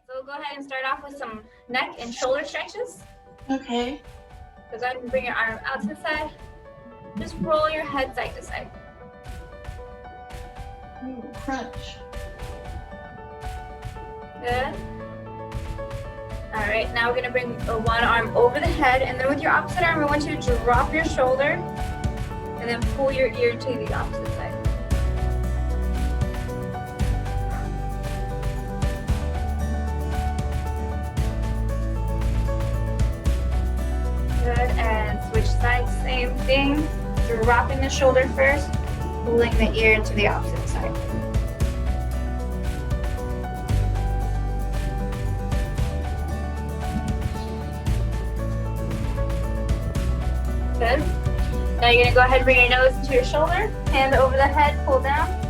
So go ahead and start off with some neck and shoulder stretches. Okay. So go ahead and bring your arm out to the side. Just roll your head side to side. Ooh, crunch. Good. All right, now we're gonna bring one arm over the head, and then with your opposite arm, I want you to drop your shoulder, and then pull your ear to the opposite side. Good, and switch sides, same thing. Dropping the shoulder first, pulling the ear into the opposite side. Good. Now you're gonna go ahead and bring your nose to your shoulder, hand over the head, pull down.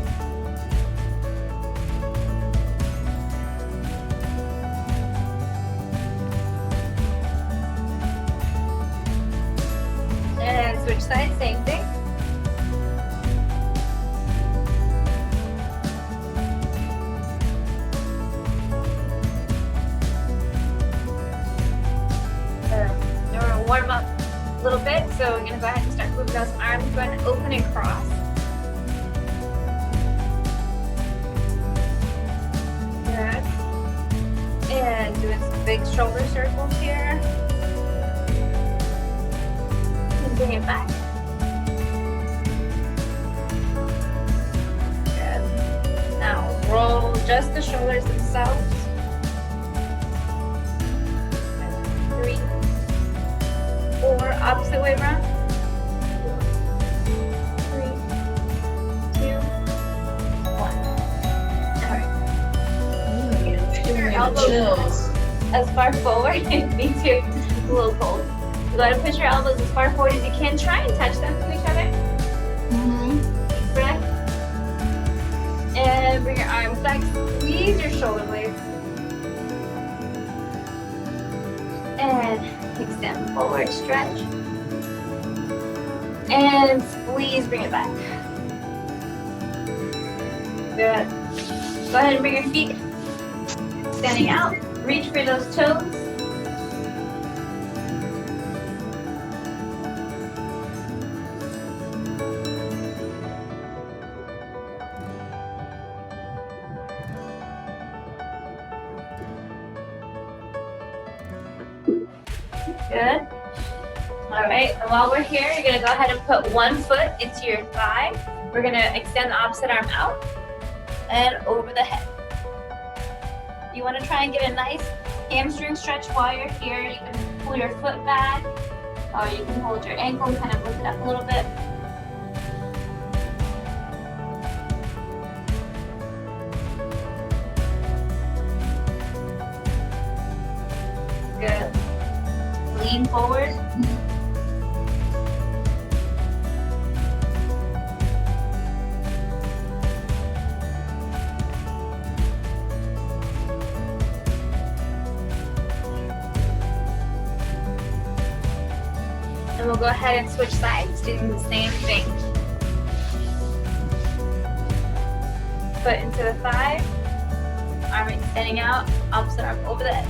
And switch sides, same thing. Now we're gonna warm up a little bit, so we're gonna go ahead and start moving those arms. Go ahead and open and cross. Good. And doing some big shoulder circles here. And bring it back. Good. Now roll just the shoulders themselves. 3, 4, opposite way around. 3, 2, 1. All right. Giving me the Elbows chills. as far forward. Me too. It's a little cold. You gotta push your elbows as far forward as you can. Try and touch them to each other. Deep breath. And bring your arms back. Squeeze your shoulder blades. And extend forward, stretch. And squeeze, bring it back. Good. Go ahead and bring your feet standing out. Reach for those toes. Good. All right, and while we're here, you're gonna go ahead and put one foot into your thigh. We're gonna extend the opposite arm out and over the head. You wanna try and get a nice hamstring stretch while you're here. You can pull your foot back, or you can hold your ankle and kind of lift it up a little bit. Good. Lean forward. And we'll go ahead and switch sides, doing the same thing. Foot into the thigh, arm extending out, opposite arm over the head.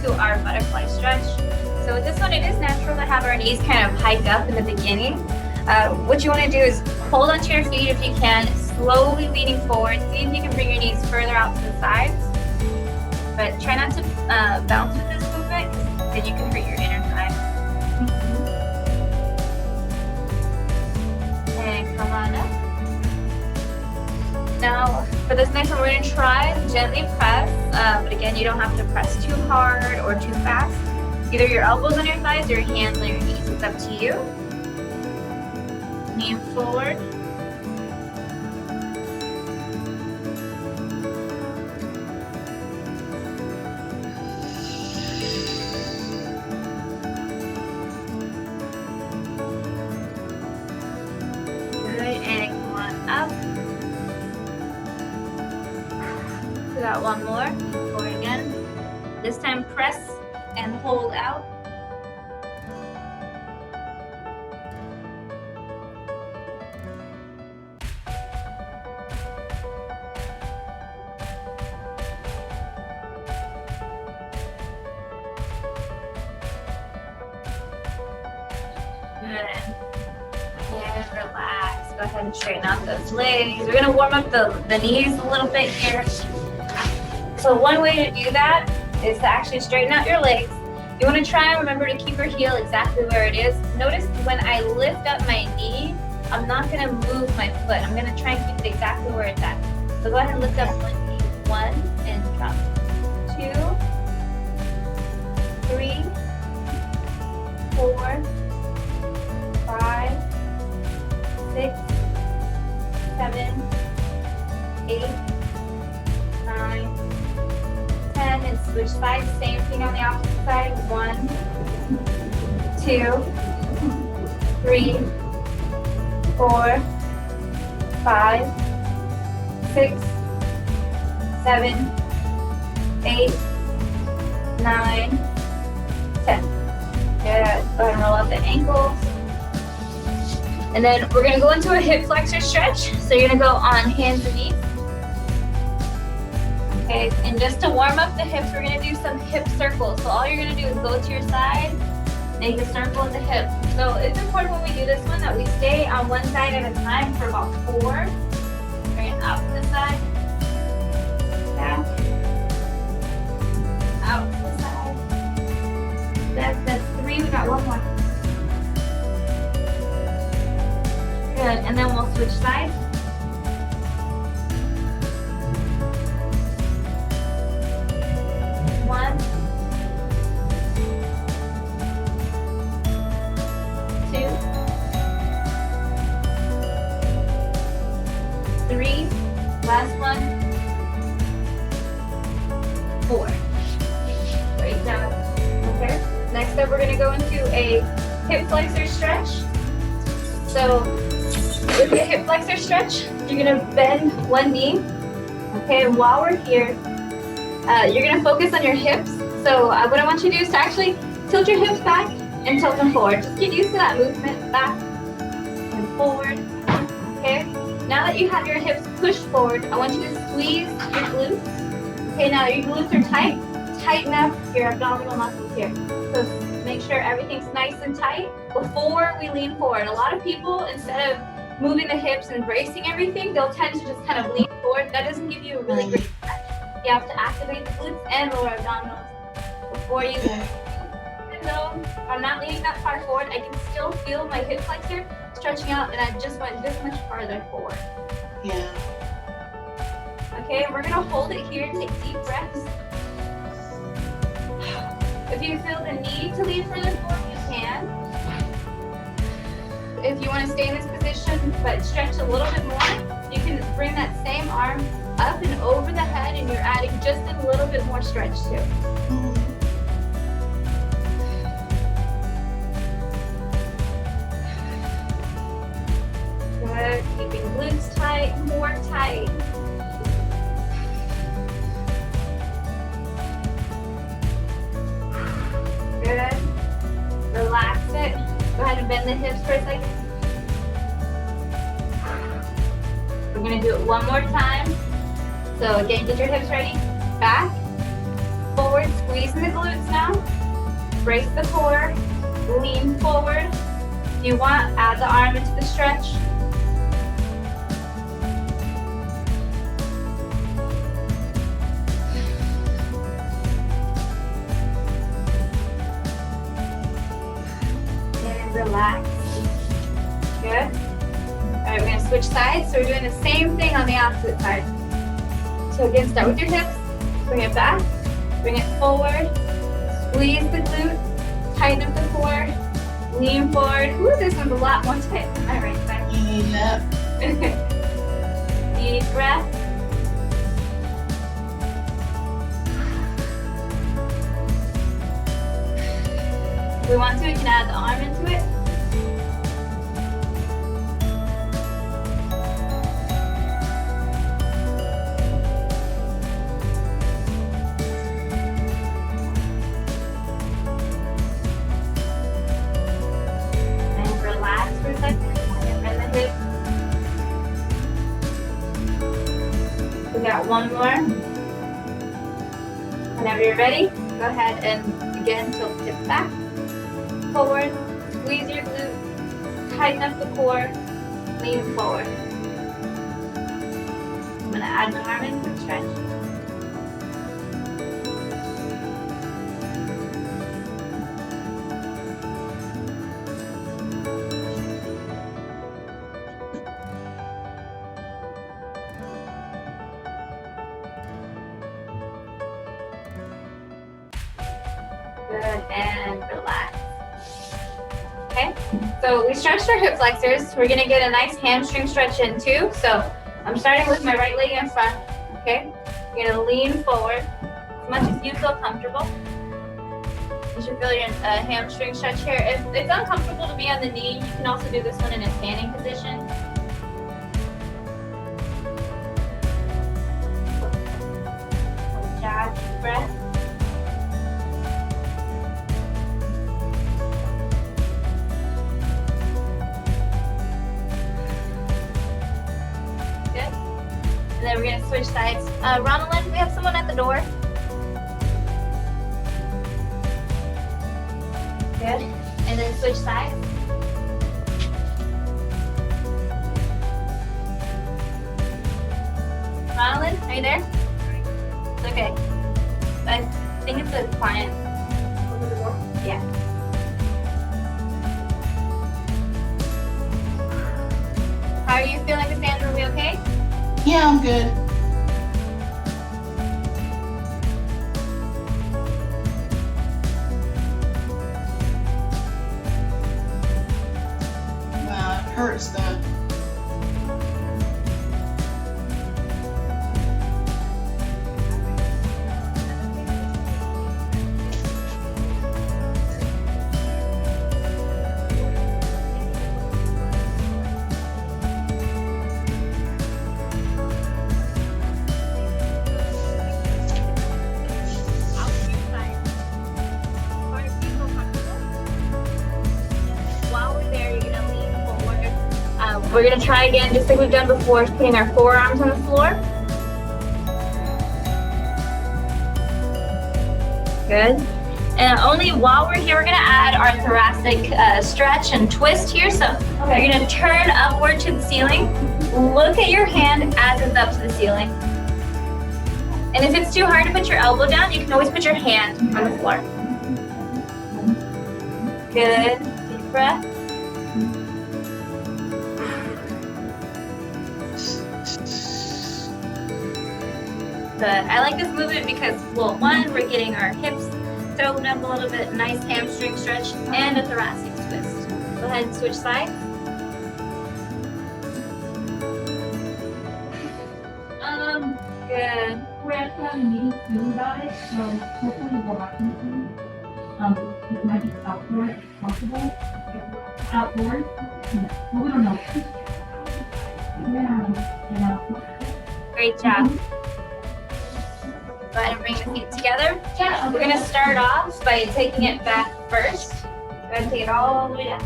Our butterfly stretch. So with this one, it is natural to have our knees kind of hike up in the beginning. What you want to do is hold onto your feet if you can, slowly leaning forward. See if you can bring your knees further out to the sides. But try not to bounce with this movement, because then you can hurt your inner thigh. And come on up. Now, for this next one, we're going to try gently press, but again, you don't have to press too hard or too fast. Either your elbows on your thighs or your hands on your knees. It's up to you. Lean forward. Good, and come on up. We got one more. Forward again. This time press and hold out. Good. And relax. Go ahead and straighten out those legs. We're gonna warm up the knees a little bit here. So one way to do that is to actually straighten out your legs. You want to try and remember to keep your heel exactly where it is. Notice when I lift up my knee, I'm not going to move my foot. I'm going to try and keep it exactly where it's at. So go ahead and lift up one knee. 1 and drop. 2, 3, 4, 5, 6, 7, 8, 9, 10, and switch sides. Same thing on the opposite side. 1, 2, 3, 4, 5, 6, 7, 8, 9, 10. Good. Go ahead and roll out the ankles. And then we're going to go into a hip flexor stretch. So you're going to go on hands and knees. Okay, and just to warm up the hips, we're going to do some hip circles. So all you're going to do is go to your side, make a circle at the hip. So it's important when we do this one that we stay on one side at a time for about 4. Bring it out to the side, back, out to the side. That's 3. We got one more. Good, and then we'll switch sides. One, 2, 3, last one, 4. Great job. Okay. Next up, we're going to go into a hip flexor stretch. So with the hip flexor stretch, you're going to bend one knee. Okay, and while we're here, you're going to focus on your hips. So what I want you to do is to actually tilt your hips back and tilt them forward. Just get used to that movement, back and forward. Okay, now that you have your hips pushed forward, I want you to squeeze your glutes. Okay, now your glutes are tight. Tighten up your abdominal muscles here. So make sure everything's nice and tight before we lean forward. A lot of people, instead of moving the hips and bracing everything, they'll tend to just kind of lean forward. That doesn't give you a really great stretch. You have to activate the glutes and lower abdominals before you lean. Even though I'm not leaning that far forward, I can still feel my hip flexor stretching out, and I just went this much farther forward. Yeah. Okay, we're gonna hold it here, take deep breaths. If you feel the need to lean further forward, you can. If you want to stay in this position but stretch a little bit more, you can bring that same arm up and over the head, and you're adding just a little bit more stretch too. Good. Keeping glutes tight, more tight. Good. Relax it. Go ahead and bend the hips for a second. We're going to do it one more time. So again, get your hips ready. Back, forward, squeezing the glutes now. Brace the core, lean forward. If you want, add the arm into the stretch. Relax. Good. All right, we're going to switch sides. So we're doing the same thing on the opposite side. So again, start with your hips. Bring it back. Bring it forward. Squeeze the glute. Lean forward. Ooh, this one's a lot more tight. All right, back. Yep. Deep breath. If we want to, we can add the arm into it. And relax for a second. And the hips. We got one more. Whenever you're ready, go ahead and again tilt the hips back. Forward, squeeze your glutes, tighten up the core, lean forward. I'm gonna add my arm in for stretch. Good, and relax. Okay, so we stretched our hip flexors. We're gonna get a nice hamstring stretch in too. So I'm starting with my right leg in front, okay? You're gonna lean forward as much as you feel comfortable. You should feel your hamstring stretch here. If it's uncomfortable to be on the knee, you can also do this one in a standing position. Good job, deep breath. And then we're gonna switch sides. Ronald, we have someone at the door. Good. And then switch sides. Ronald, are you there? It's okay. I think it's a client. Open the door? Yeah. How are you feeling, Cassandra? Are we okay? Yeah, I'm good. Wow, it hurts though. We're gonna try again, just like we've done before, putting our forearms on the floor. Good. And only while we're here, we're gonna add our thoracic stretch and twist here. So you're gonna turn upward to the ceiling. Look at your hand as it's up to the ceiling. And if it's too hard to put your elbow down, you can always put your hand on the floor. Good. Deep breath. Good. I like this movement because, well, one, we're getting our hips thrown up a little bit, nice hamstring stretch, and a thoracic twist. Go ahead and switch sides. Good. We're actually having meetings soon about it, so hopefully we'll have something. It might be outdoors, if possible. Outdoors? Well, we don't know. Yeah. Great job. Go ahead and bring the feet together. Yeah. We're gonna start off by taking it back first. Go ahead and take it all the way down.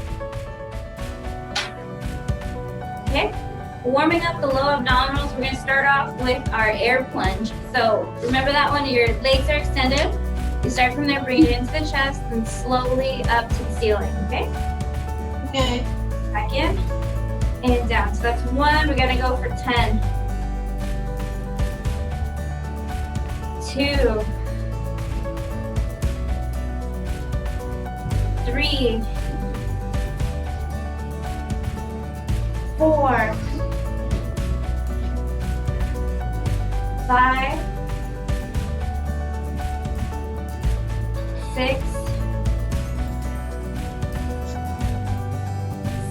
Okay. Warming up the low abdominals, we're gonna start off with our air plunge. So remember that one, your legs are extended. You start from there, bring it into the chest, and slowly up to the ceiling, okay? Okay. Back in, and down. So that's one, we're gonna go for 10. 2, 3, 4, 5, 6,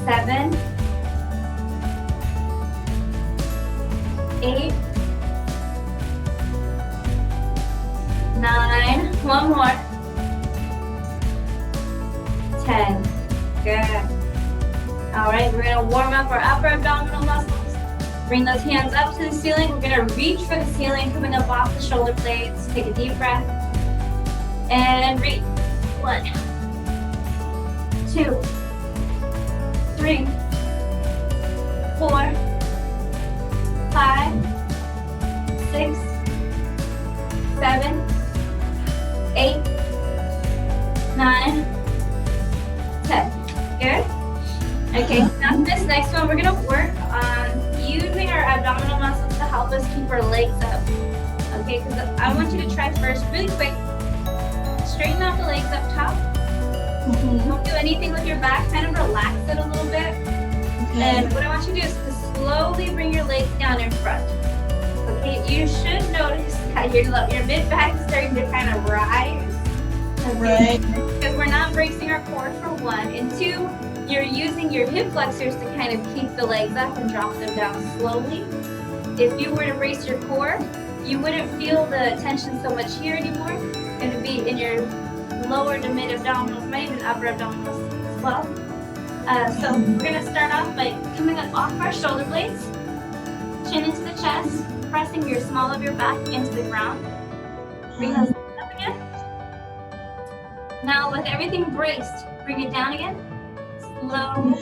7, 8, 9, one more, 10. Good. All right, we're gonna warm up our upper abdominal muscles. Bring those hands up to the ceiling. We're gonna reach for the ceiling, coming up off the shoulder blades. Take a deep breath. And reach. 1, 2, 3, 4, 5, 6, 7, 8, 9, 10. Good? Okay, now this next one, we're gonna work on using our abdominal muscles to help us keep our legs up. Okay, because I want you to try first, really quick, straighten out the legs up top. Don't do anything with your back, kind of relax it a little bit. And what I want you to do is to slowly bring your legs down in front. Okay, you should notice that your mid-back is starting to kind of rise. Okay? Right. Because we're not bracing our core for 1, and 2, you're using your hip flexors to kind of keep the legs up and drop them down slowly. If you were to brace your core, you wouldn't feel the tension so much here anymore. It would be in your lower to mid abdominals, maybe even upper abdominals as well. So we're gonna start off by coming up off our shoulder blades, chin into the chest, pressing your small of your back into the ground. Bring those legs up again. Now with everything braced, bring it down again. Slow.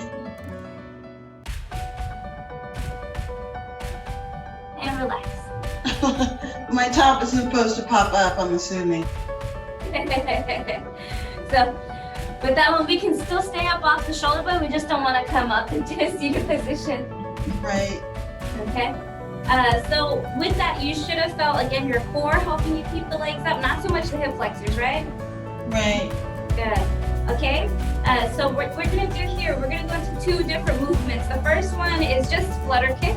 And relax. My top is supposed to pop up, I'm assuming. So with that one, we can still stay up off the shoulder blade. We just don't want to come up into a seated position. Right. Okay. So with that, you should have felt, again, your core helping you keep the legs up, not so much the hip flexors, right? Right. Good. Okay. So what we're going to do here, we're going to go into 2 different movements. The first one is just flutter kick.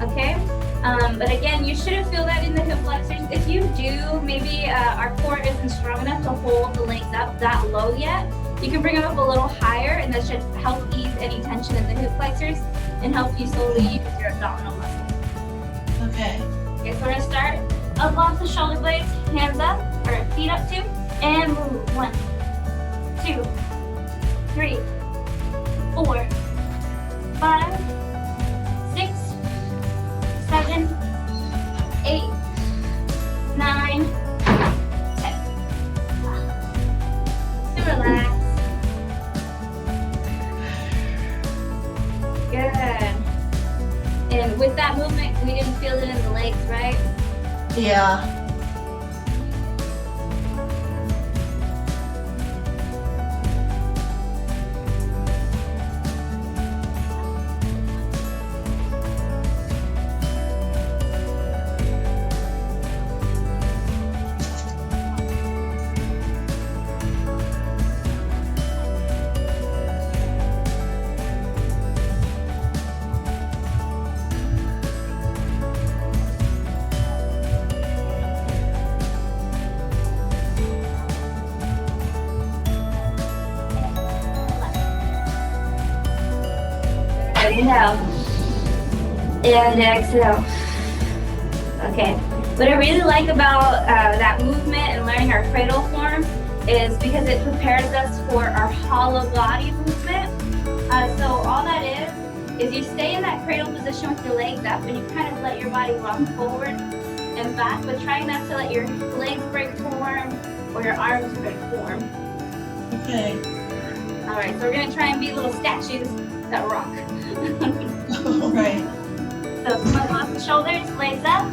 Okay. But again, you shouldn't feel that in the hip flexors. If you do, maybe our core isn't strong enough to hold the legs up that low yet, you can bring them up a little higher, and that should help ease any tension in the hip flexors and help you slowly use your abdominal muscles. Okay. Okay, so we're gonna start up off the shoulder blades, hands up, or feet up too, and move. 1, 2, 3, 4, 5, 6, 7, 8, 9, 10. And relax. Good. And with that movement, we didn't feel it in the legs, right? Yeah. Inhale and exhale. Okay. What I really like about that movement and learning our cradle form is because it prepares us for our hollow body movement. So all that is you stay in that cradle position with your legs up, and you kind of let your body rock forward and back, but try not to let your legs break form or your arms break form. Okay. All right, so we're gonna try and be little statues that rock. Right. So come up off the shoulders, legs up,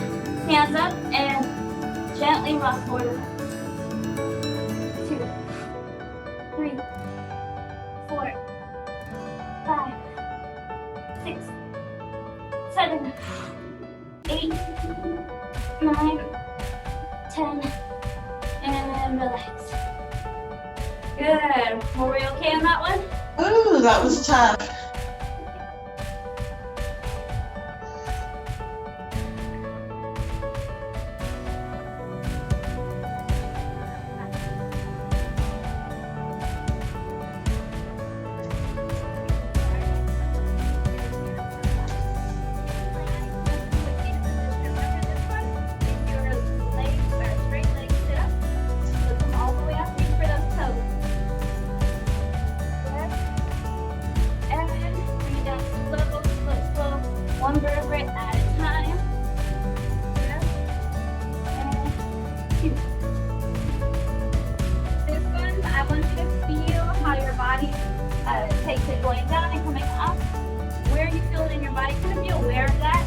hands up, and gently rock forward. 2, 3, 4, 5, 6, 7, 8, 9, 10, and relax. Good. Were we okay on that one? Ooh, that was tough. it going down and coming up. Where are you feeling in your body? Kind of be aware of that.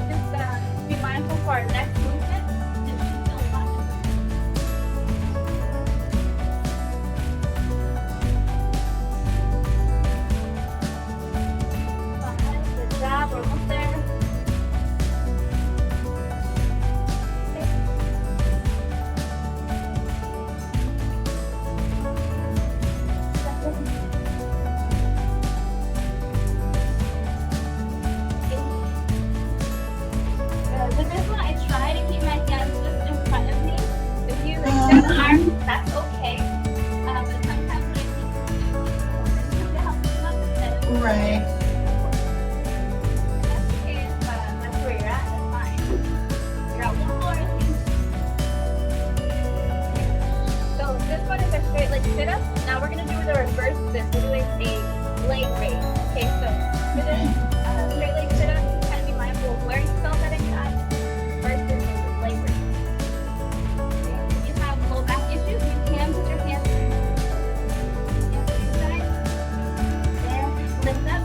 Just be mindful for our next movement. It should feel a lot different. Good job, we're almost there. With this one, I try to keep my hands just in front of me. If you extend the arms, that's okay. But sometimes when I think to help them up instead of Right. that's okay if that's where you're at, that's fine. You're out one more, I think. So this one is a straight leg sit-up. Now we're gonna do the reverse of this. We're doing a leg raise. Okay, so for this straight leg sit-up, you kind of be mindful of where you felt that in your abs versus the leg raise. Okay, if you have low back issues, you can put your hands to your side and lift up.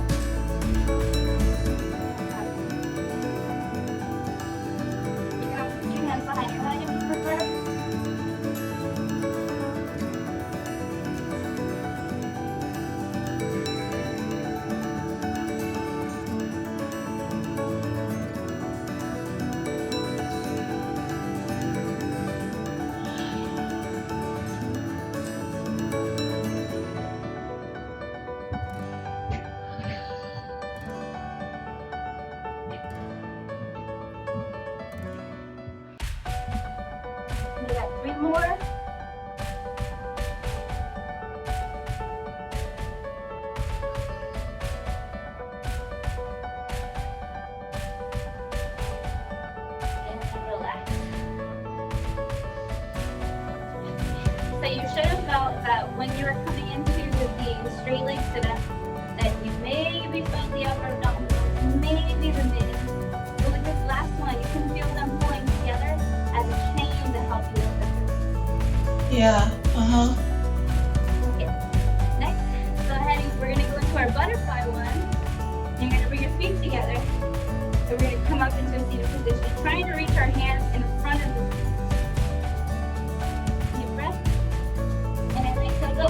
You can also put your hands behind your head if you prefer. We got 3 more. And relax. So you should have felt that when you were coming into the straight leg sit-up, that you maybe felt the upper abdominals, maybe the mid. But with this last one, you can feel them pulling together as a chain to help you lift up. Yeah. Uh-huh. Okay. Next, go ahead and we're gonna go into our butterfly one. You're gonna bring your feet together. And we're gonna come up into a seated position, trying to reach our hands in front of the deep breath. And then exhale, go.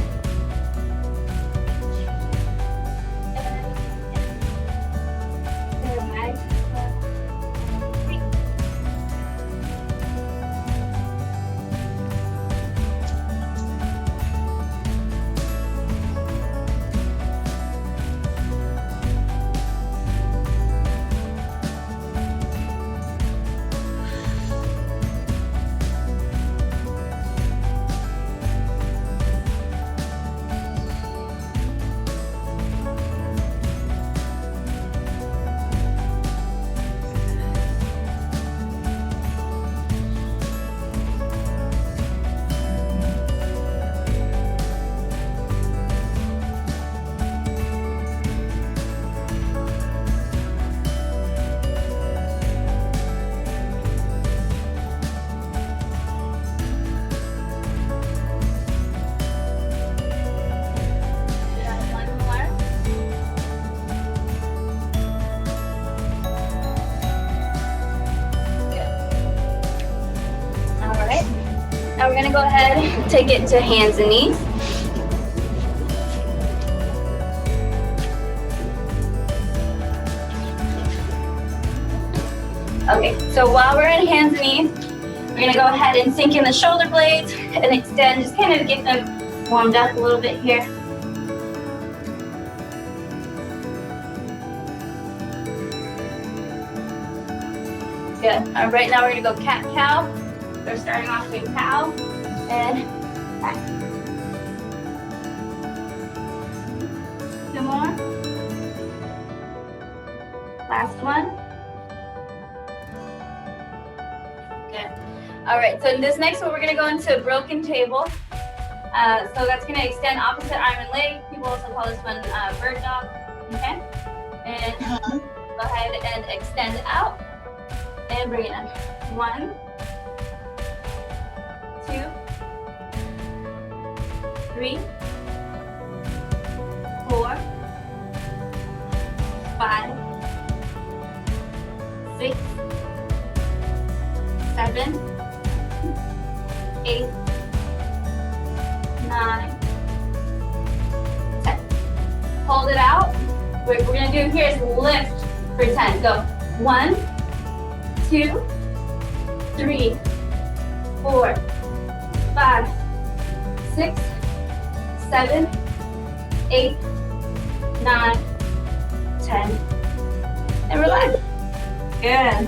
Now we're gonna go ahead and take it to hands and knees. Okay, so while we're in hands and knees, we're gonna go ahead and sink in the shoulder blades and extend, just kind of get them warmed up a little bit here. Good. All right, now we're gonna go cat-cow. So starting off doing cow and back. 2 more. Last one. Good. All right, so in this next one, we're gonna go into broken table. So that's gonna extend opposite arm and leg. People also call this one bird dog, okay? And go ahead and extend out and bring it in. 1, 2, 3, 4, 5, 6, 7, 8, 9, 10. Hold it out. What we're gonna do here is lift for 10. Go 1, 2, 3, 4, 5, 6, 7, 8, 9, 10. And relax. Good.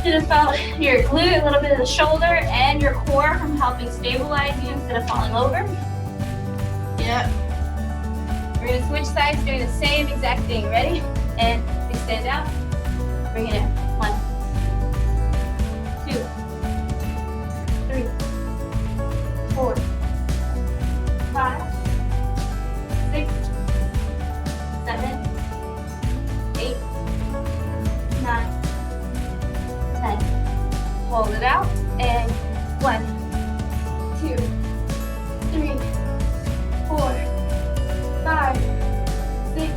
You just felt your glute, a little bit of the shoulder, and your core from helping stabilize you instead of falling over. Yep. We're gonna switch sides, doing the same exact thing. Ready? And extend out. Bring it in. 1, 2, 3, 4, 5, 6, 7, 8, 9, 10. Hold it out. And 1, 2, 3, 4, 5, 6,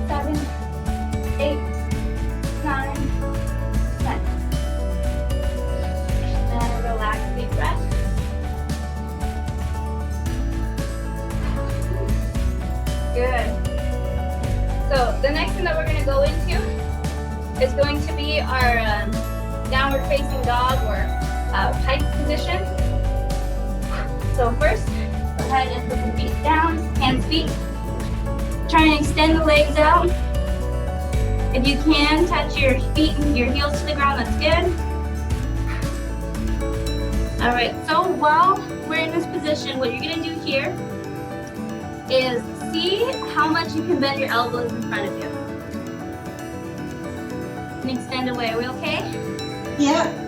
7, 8, 9, 10. And relax, deep breath. Good. So the next thing that we're going to go into is going to be our downward facing dog or pike position. So first, go ahead and put the feet down, hands, feet. Try and extend the legs out. If you can, touch your feet and your heels to the ground, that's good. All right, so while we're in this position, what you're gonna do here is see how much you can bend your elbows in front of you. And extend away, are we okay? Yep.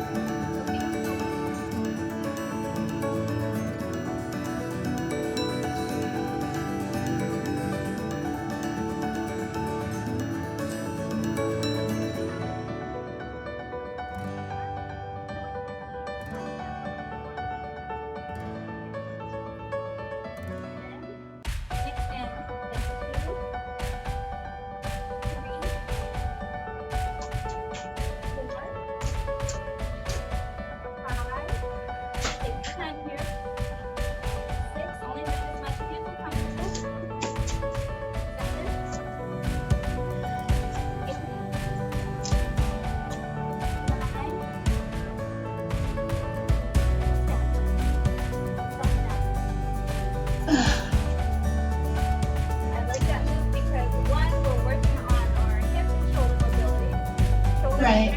Right.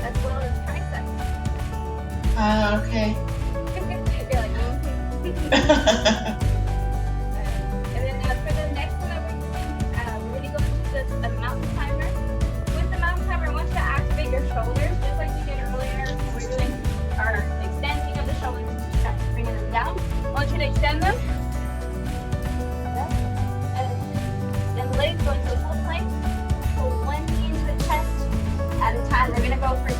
As well as triceps. Okay. You're like, and then for the next one that we're doing, we're going to go into this mountain climber. With the mountain climber, I want you to activate your shoulders, just like you did earlier when we were doing our extending of the shoulders, bringing them down. I want you to extend them. And then the legs go into a full plank. Pull one knee into the chest at a time. We're going to go for 10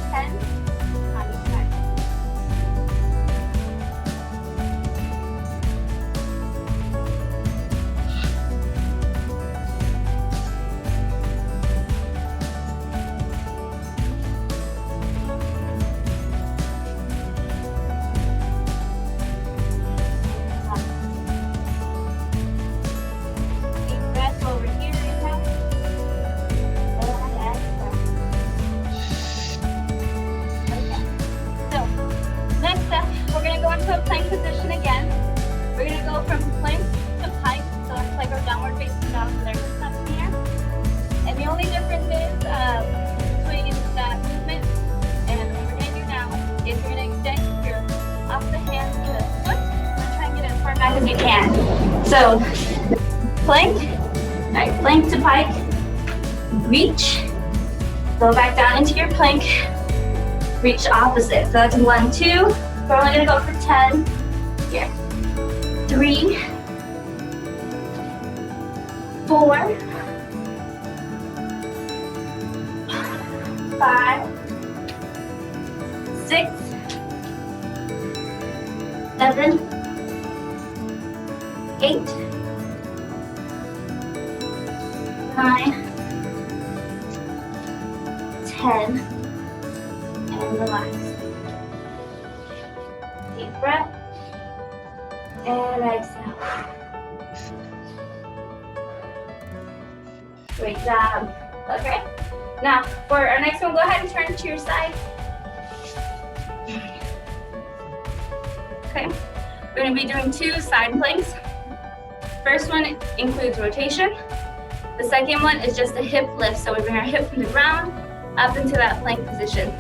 on each side. Deep breath over here, inhale. And exhale. Okay. So, next up, we're going to go into a plank position again. We're going to go from plank to pike. So it's like our downward facing dog. So there's the in here. And the only difference is between that movement and what we're going to do now is you're going to extend your opposite hand to the foot. I'm going to try and get it as far back as you can. So, plank. All right, plank to pike. Reach. Go back down into your plank. Reach opposite. So that's 1, 2. We're only going to go for 10. Here. 3, 4, 5, 6, 7, 8, 9, 10, and relax. Deep breath, and exhale. Great job. Okay. Now, for our next one, go ahead and turn to your side. Okay. We're going to be doing 2 side planks. First one includes rotation. The second one is just a hip lift. So we bring our hip from the ground up into that plank position.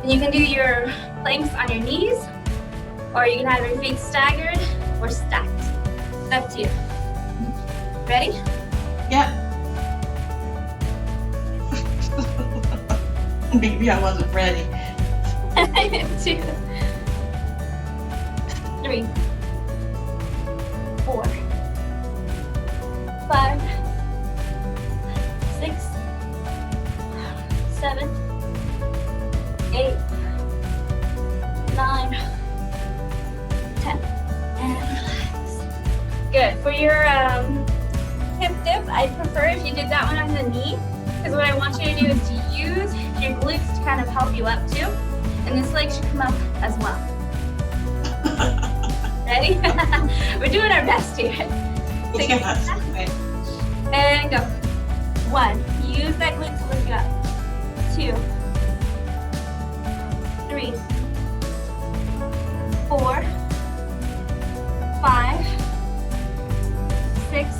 And you can do your planks on your knees, or you can have your feet staggered or stacked. It's up to you. Ready? Yep. Maybe I wasn't ready. 2, 3, 4, 5, 6, 7, 8, 9, 10, and relax. Good. For your hip dip, I prefer if you did that one on the knee, because what I want you to do is to use your glutes to kind of help you up too, and this leg should come up as well. Ready? We're doing our best here. Take a Yes. breath. And go. 1. Use that glute to lift you up. 2, 3, 4, 5, 6,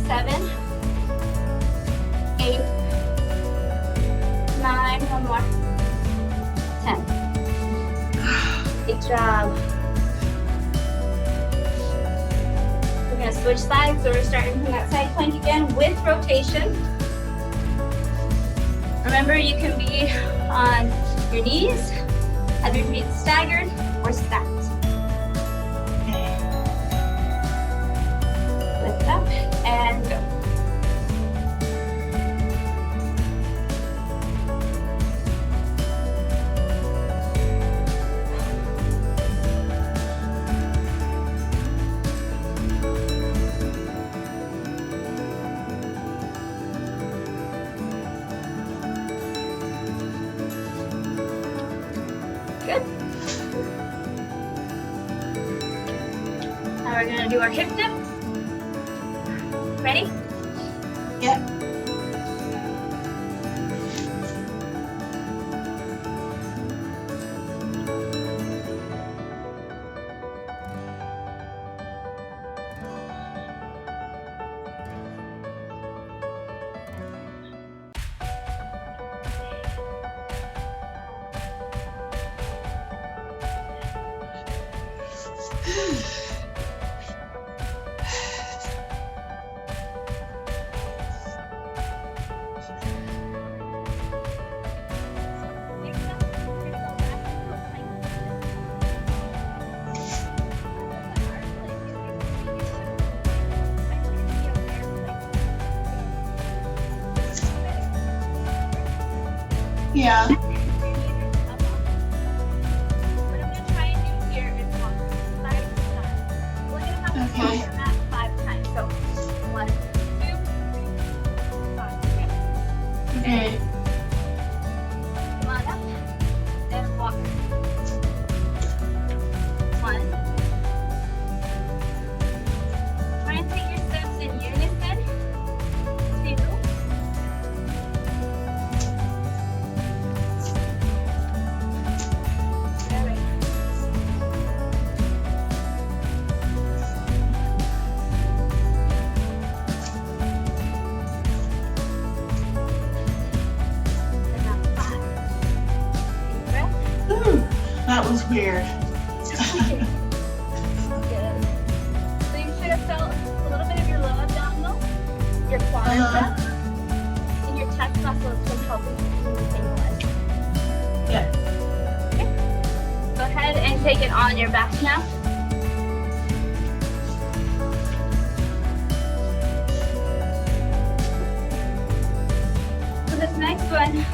7, 8, 9, one more, 10. Good job. We're gonna switch sides, so we're starting from that side plank again with rotation. Remember, you can be on your knees, have your feet staggered or stacked. Lift up and go. Good. Now we're gonna do our hip dip. Ready? Yep. Yeah. What I'm gonna try and do here is walk side to side. We're gonna have to Okay. walk on that 5 times. So 1, 2, 3, 5. Okay. Okay. Come on up and walk. 1. Try and take your steps in unison. 2. 5. Deep breath. Ooh, that was weird. Good. So you should have felt a little bit of your low abdominal, your quadriceps, and your chest muscles from helping you stabilize. Yeah. Okay. Go ahead and take it on your back now. So this next one,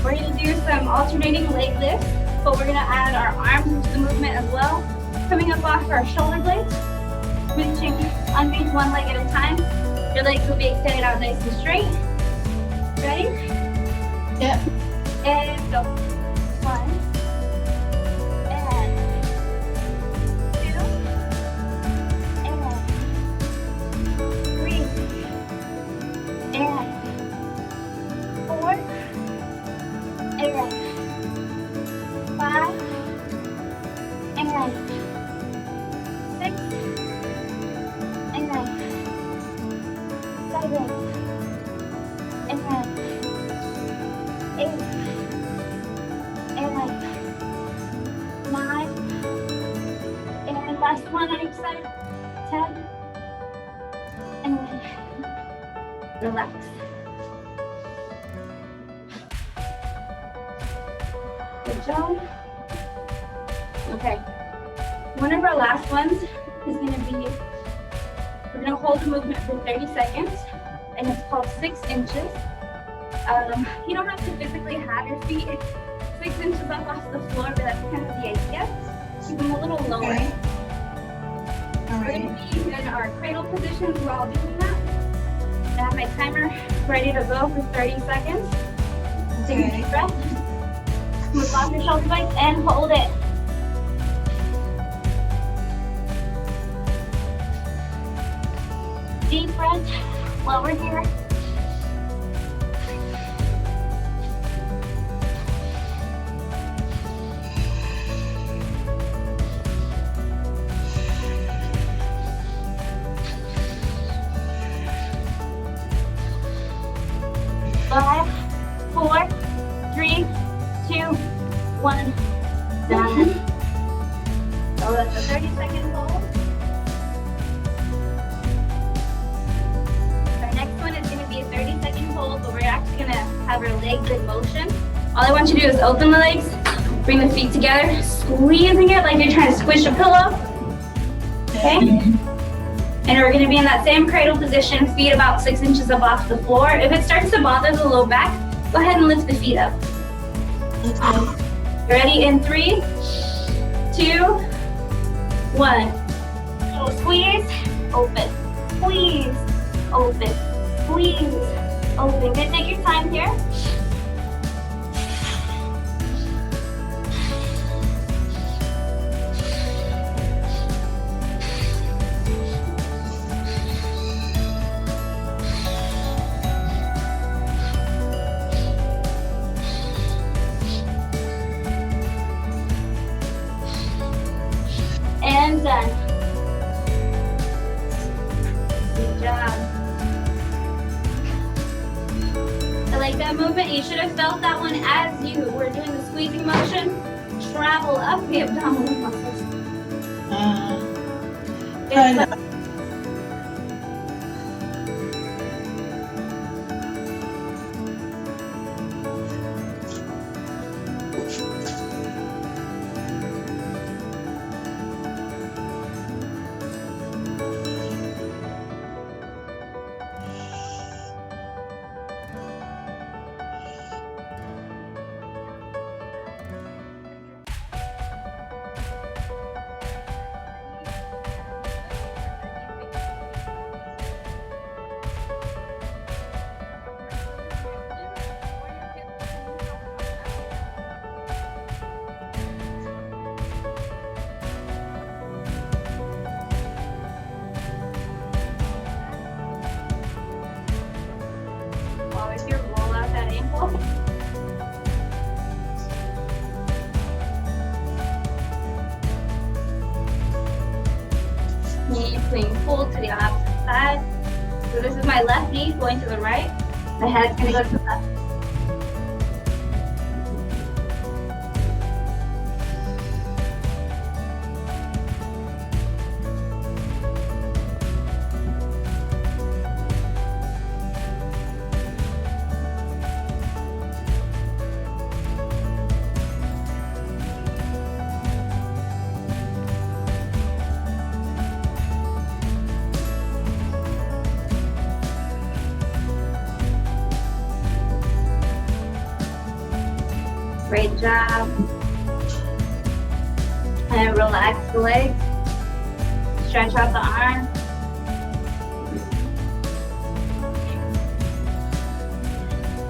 we're going to do some alternating leg lifts, but we're going to add our arms into the movement as well, coming up off our shoulder blades. switching underneath one leg at a time. Your legs will be extended out nice and straight. Ready? Yep. And go. 1. And 2. And 3. And 4. And 5. And 6. And 7. And 8. And 9. And last one on each side. 10. And relax. Good job. Okay. One of our last ones is going to be, we're going to hold the movement for 30 seconds, and it's called 6 inches. You don't have to physically have your feet 6 inches up off the floor, but that's kind of the idea. Keep them a little lower. Okay. All We're going right. to be in our cradle positions while doing that. I have my timer ready to go for 30 seconds. Take a Okay. deep breath. Move off your shoulder blades and hold it. Deep breath while we're here. Five, 4, 3, 2, 1. Done. So that's a 30-second hold. Our next one is going to be a 30-second hold, but we're actually going to have our legs in motion. All I want you to do is open the legs, bring the feet together, squeezing it like you're trying to squish a pillow. Okay? And we're going to be in that same cradle position, feet about 6 inches up off the floor. If it starts to bother the low back, go ahead and lift the feet up. Okay. Ready? In 3, 2, 1. So squeeze, open, squeeze, open, squeeze, open. Good, take your time here. And done. Good job. I like that movement. You should have felt that one as you were doing the squeezing motion. Travel up the abdominal muscles. Kind of. While we're here, roll out that ankle. Knee swing full to the opposite side. So this is my left knee going to the right. My head's gonna go to the left. Great job. And relax the legs. Stretch out the arm.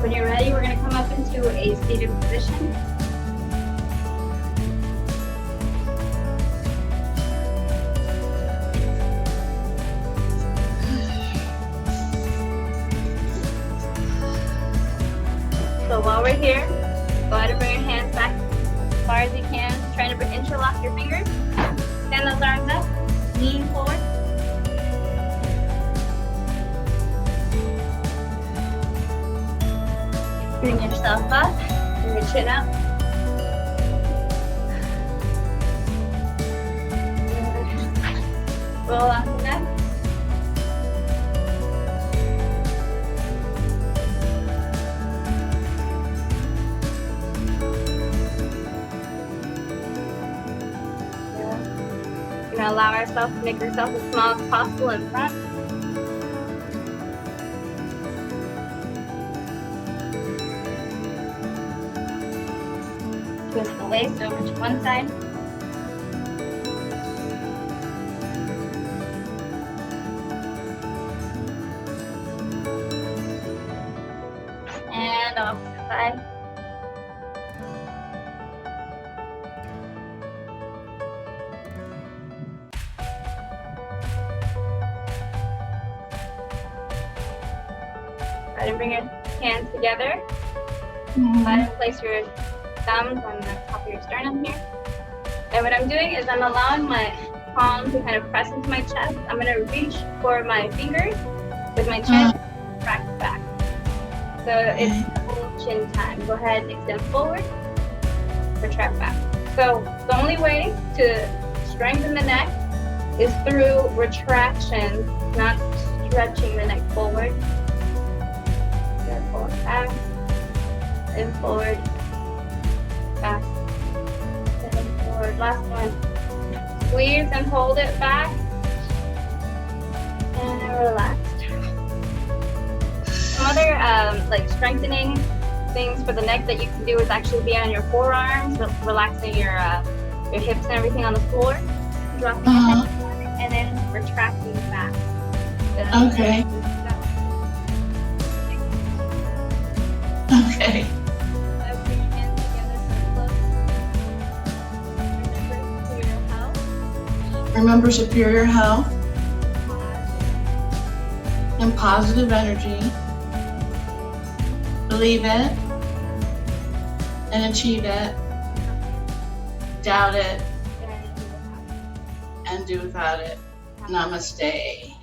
When you're ready, we're going to come up into a seated position. So while we're here, go ahead and bring your hands back as far as you can. Trying to interlock your fingers. Stand those arms up. Lean forward. Bring yourself up. Bring your chin up. Roll off the neck. We're gonna allow ourselves to make ourselves as small as possible in front. Twist the waist over to one side. And off to the side. Try to bring your hands together. Go ahead and place your thumbs on the top of your sternum here. And what I'm doing is I'm allowing my palm to kind of press into my chest. I'm going to reach for my fingers with my chin, track back. So it's full chin time. Go ahead and extend forward, retract back. So the only way to strengthen the neck is through retraction, not stretching the neck forward. Pull it back, and forward, back, and forward. Last one. Squeeze and hold it back, and relax. Some other like strengthening things for the neck that you can do is actually be on your forearms, relaxing your hips and everything on the floor, dropping your head, and then retracting back. Okay. Okay. Bring your hands together for close. Remember superior health. Remember superior health and positive energy. Believe it and achieve it. Doubt it and do without it. Namaste.